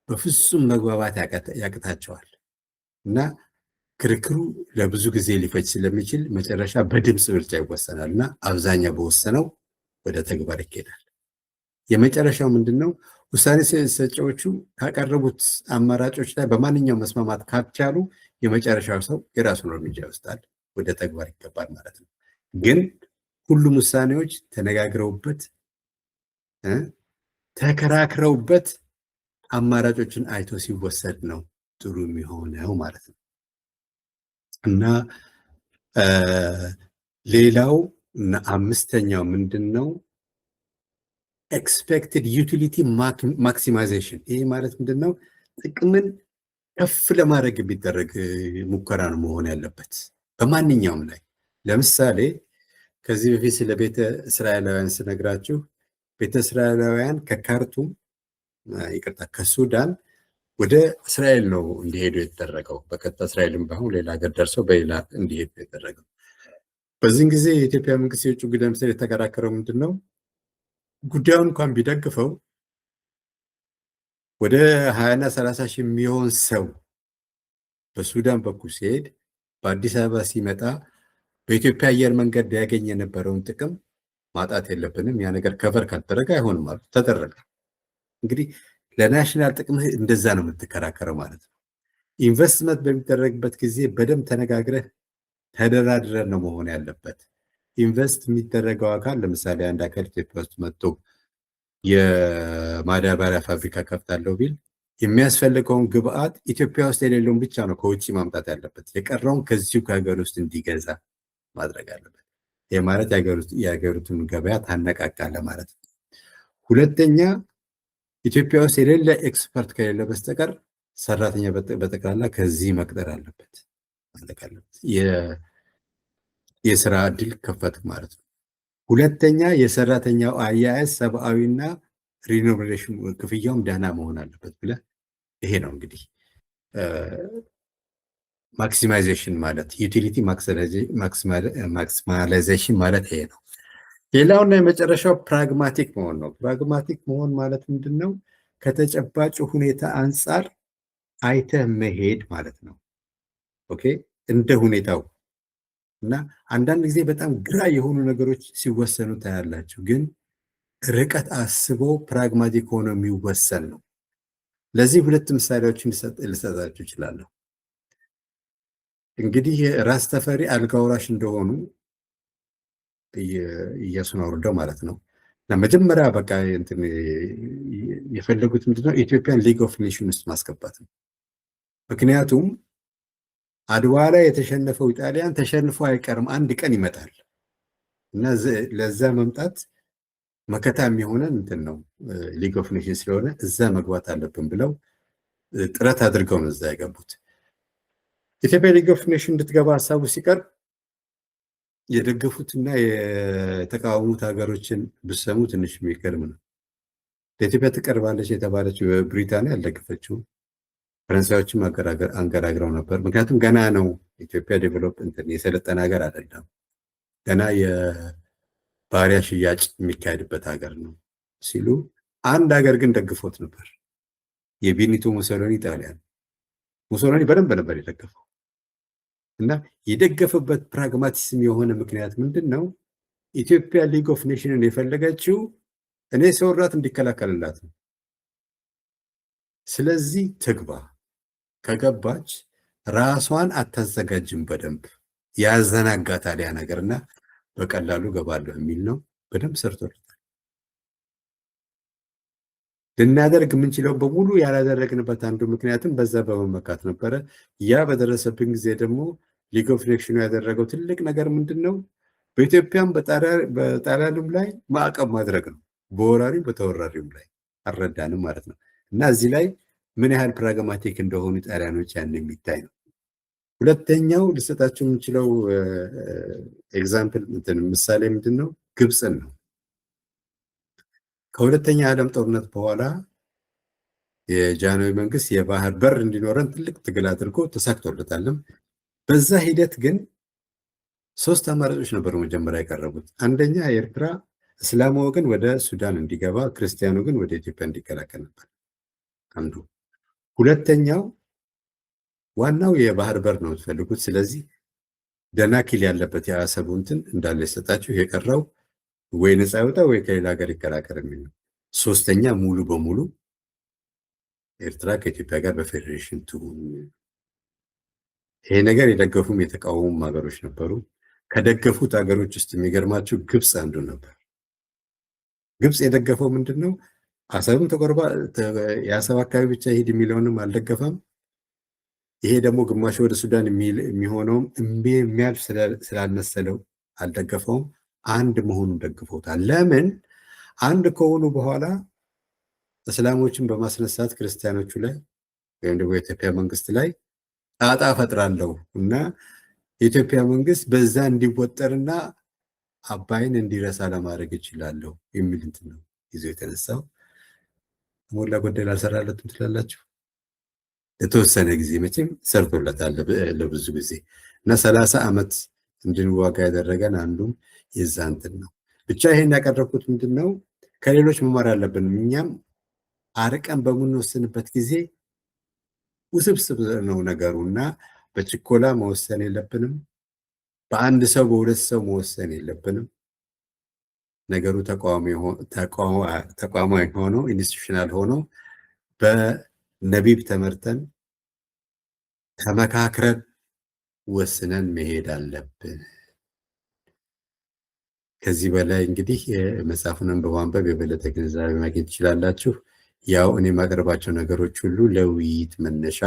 በፍጹም መግባባት ያቅታቸዋል እና ክርክሩ ለብዙ ጊዜ ሊፈጅ ስለሚችል መጨረሻ በድምፅ ምርጫ ይወሰናል እና አብዛኛው በወሰነው ወደ ተግባር ይኬዳል። የመጨረሻው ምንድነው? ውሳኔ ሰጪዎቹ ካቀረቡት አማራጮች ላይ በማንኛውም መስማማት ካልቻሉ የመጨረሻው ሰው የራሱን እርምጃ ይወስዳል፣ ወደ ተግባር ይገባል ማለት ነው። ግን ሁሉም ውሳኔዎች ተነጋግረውበት ተከራክረውበት አማራጮችን አይቶ ሲወሰድ ነው ጥሩ የሚሆነው ማለት ነው። እና ሌላው እና አምስተኛው ምንድነው? ኤክስፔክትድ ዩቲሊቲ ማክሲማይዜሽን። ይሄ ማለት ምንድነው? ጥቅምን ከፍ ለማድረግ የሚደረግ ሙከራ ነው መሆን ያለበት በማንኛውም ላይ። ለምሳሌ ከዚህ በፊት ስለ ቤተ እስራኤላውያን ስነግራችሁ ቤተ እስራኤላውያን ከካርቱም ይቅርታ ከሱዳን ወደ እስራኤል ነው እንዲሄዱ የተደረገው። በቀጥታ እስራኤልም ባይሆን ሌላ ሀገር ደርሰው በሌላ እንዲሄዱ የተደረገው። በዚህን ጊዜ የኢትዮጵያ መንግስት የውጭ ጉዳይ ሚኒስቴር የተከራከረው ምንድነው? ጉዳዩን እንኳን ቢደግፈው ወደ 20 እና 30 ሺህ የሚሆን ሰው በሱዳን በኩል ሲሄድ በአዲስ አበባ ሲመጣ በኢትዮጵያ አየር መንገድ ያገኝ የነበረውን ጥቅም ማጣት የለብንም፣ ያ ነገር ከቨር ካልተደረገ አይሆንም ማለት ተደረገ። እንግዲህ ለናሽናል ጥቅምህ እንደዛ ነው የምትከራከረው ማለት ነው። ኢንቨስትመንት በሚደረግበት ጊዜ በደንብ ተነጋግረህ ተደራድረን ነው መሆን ያለበት። ኢንቨስት የሚደረገው አካል ለምሳሌ አንድ አካል ኢትዮጵያ ውስጥ መጥቶ የማዳበሪያ ፋብሪካ ከፍታለሁ ቢል የሚያስፈልገውን ግብአት ኢትዮጵያ ውስጥ የሌለውን ብቻ ነው ከውጭ ማምጣት ያለበት። የቀረውን ከዚሁ ከሀገር ውስጥ እንዲገዛ ማድረግ አለበት። ይህ ማለት የሀገሪቱን ገበያ ታነቃቃለህ ማለት ነው። ሁለተኛ ኢትዮጵያ ውስጥ የሌለ ኤክስፐርት ከሌለ በስተቀር ሰራተኛ በጠቅላላ ከዚህ መቅጠር አለበት ማለት አለበት። የስራ እድል ከፈት ማለት ነው። ሁለተኛ የሰራተኛው አያያዝ ሰብአዊና ሪኖቬሽን ክፍያውም ደህና መሆን አለበት ብለህ ይሄ ነው እንግዲህ ማክሲማይዜሽን ማለት ዩቲሊቲ ማክሲማላይዜሽን ማለት ይሄ ነው። ሌላውና የመጨረሻው ፕራግማቲክ መሆን ነው። ፕራግማቲክ መሆን ማለት ምንድነው? ከተጨባጭ ሁኔታ አንጻር አይተህ መሄድ ማለት ነው። ኦኬ እንደ ሁኔታው እና አንዳንድ ጊዜ በጣም ግራ የሆኑ ነገሮች ሲወሰኑ ታያላችሁ፣ ግን ርቀት አስቦ ፕራግማቲክ ሆኖ የሚወሰን ነው። ለዚህ ሁለት ምሳሌዎችን ልሰጣችሁ እችላለሁ። እንግዲህ ራስ ተፈሪ አልጋ ወራሽ እንደሆኑ ኢያሱን አውርደው ማለት ነው እና መጀመሪያ በቃ እንትን የፈለጉት ምንድነው? ኢትዮጵያን ሊግ ኦፍ ኔሽን ውስጥ ማስገባት ነው። ምክንያቱም አድዋ ላይ የተሸነፈው ጣሊያን ተሸንፎ አይቀርም፣ አንድ ቀን ይመጣል እና ለዛ መምጣት መከታ የሚሆነን እንትን ነው ሊግ ኦፍ ኔሽን ስለሆነ እዛ መግባት አለብን ብለው ጥረት አድርገው ነው እዛ የገቡት። ኢትዮጵያ ሊግ ኦፍ ኔሽን እንድትገባ ሀሳቡ ሲቀርብ የደገፉትና የተቃወሙት ሀገሮችን ብሰሙ ትንሽ የሚገርም ነው። ለኢትዮጵያ ትቀርባለች የተባለችው ብሪታንያ አልደገፈችው። ፈረንሳዮችም አንገራግረው ነበር። ምክንያቱም ገና ነው ኢትዮጵያ ዴቨሎፕ እንትን የሰለጠነ ሀገር አይደለም። ገና የባሪያ ሽያጭ የሚካሄድበት ሀገር ነው ሲሉ አንድ ሀገር ግን ደግፎት ነበር። የቤኒቶ ሙሶሎኒ ጣሊያን። ሙሶሎኒ በደንብ ነበር የደገፈው እና የደገፈበት ፕራግማቲስም የሆነ ምክንያት ምንድን ነው? ኢትዮጵያ ሊግ ኦፍ ኔሽንን የፈለገችው እኔ ሰውራት እንዲከላከልላት ነው። ስለዚህ ትግባ፣ ከገባች ራሷን አታዘጋጅም፣ በደንብ ያዘናጋታል ያ ነገርና በቀላሉ ገባለሁ የሚል ነው። በደንብ ሰርቶልታል። ልናደርግ የምንችለው በሙሉ ያላደረግንበት አንዱ ምክንያትም በዛ በመመካት ነበረ። ያ በደረሰብን ጊዜ ደግሞ ሊግ ኦፍ ኔሽኑ ያደረገው ትልቅ ነገር ምንድን ነው? በኢትዮጵያም በጣሊያንም ላይ ማዕቀብ ማድረግ ነው። በወራሪም በተወራሪም ላይ አልረዳንም ማለት ነው። እና እዚህ ላይ ምን ያህል ፕራግማቲክ እንደሆኑ ጣሊያኖች ያን የሚታይ ነው። ሁለተኛው ልሰጣቸው የምንችለው ኤግዛምፕል ምሳሌ ምንድን ነው? ግብፅን ነው። ከሁለተኛ ዓለም ጦርነት በኋላ የጃንሆይ መንግስት የባህር በር እንዲኖረን ትልቅ ትግል አድርጎ ተሳክቶለታልም። በዛ ሂደት ግን 3 አማራጮች ነበሩ መጀመሪያ የቀረቡት። አንደኛ የኤርትራ እስላሙ ወገን ወደ ሱዳን እንዲገባ፣ ክርስቲያኑ ግን ወደ ኢትዮጵያ እንዲቀላቀል ነበር አንዱ። ሁለተኛው ዋናው የባህር በር ነው የምትፈልጉት፣ ስለዚህ ደናኪል ያለበት የአሰቡ እንትን እንዳለ ይሰጣችሁ፣ የቀረው ወይ ነፃ ይወጣ ወይ ከሌላ ሀገር ይቀላቀል የሚል ነው። ሶስተኛ ሙሉ በሙሉ ኤርትራ ከኢትዮጵያ ጋር በፌዴሬሽን ትሁን። ይሄ ነገር የደገፉም የተቃወሙም ሀገሮች ነበሩ። ከደገፉት ሀገሮች ውስጥ የሚገርማቸው ግብፅ አንዱ ነበር። ግብፅ የደገፈው ምንድን ነው? አሰብም ተቆርባ የአሰብ አካባቢ ብቻ ይሄድ የሚለውንም አልደገፈም። ይሄ ደግሞ ግማሽ ወደ ሱዳን የሚሆነውም የሚያልፍ ስላልመሰለው አልደገፈውም። አንድ መሆኑን ደግፎታል። ለምን? አንድ ከሆኑ በኋላ እስላሞችን በማስነሳት ክርስቲያኖቹ ላይ ወይም ደግሞ የኢትዮጵያ መንግስት ላይ ጣጣ ፈጥራለሁ እና የኢትዮጵያ መንግስት በዛ እንዲወጠርና አባይን እንዲረሳ ለማድረግ ይችላለሁ የሚል እንትን ነው ይዞ የተነሳው። ሞላ ጎደል አልሰራለትም ትላላችሁ? ለተወሰነ ጊዜ መቼም ሰርቶለታል ለብዙ ጊዜ እና 30 ዓመት እንድንዋጋ ያደረገን አንዱም የዛ እንትን ነው። ብቻ ይሄን ያቀረብኩት ምንድን ነው? ከሌሎች መማር አለብን። እኛም አርቀን በምንወስንበት ጊዜ ውስብስብ ነው ነገሩ እና በችኮላ መወሰን የለብንም። በአንድ ሰው በሁለት ሰው መወሰን የለብንም። ነገሩ ተቋማዊ ሆኖ ኢንስቲቱሽናል ሆኖ በነቢብ ተመርተን ተመካክረን ወስነን መሄድ አለብን። ከዚህ በላይ እንግዲህ መጽሐፉን በማንበብ የበለጠ ግንዛቤ ማግኘት ትችላላችሁ። ያው እኔ የማቀርባቸው ነገሮች ሁሉ ለውይይት መነሻ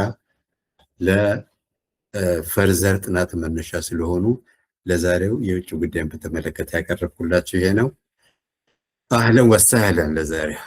ለፈርዘር ጥናት መነሻ ስለሆኑ ለዛሬው የውጭ ጉዳይን በተመለከተ ያቀረብኩላችሁ ይሄ ነው። አህለን ወሰህለን ለዛሬው።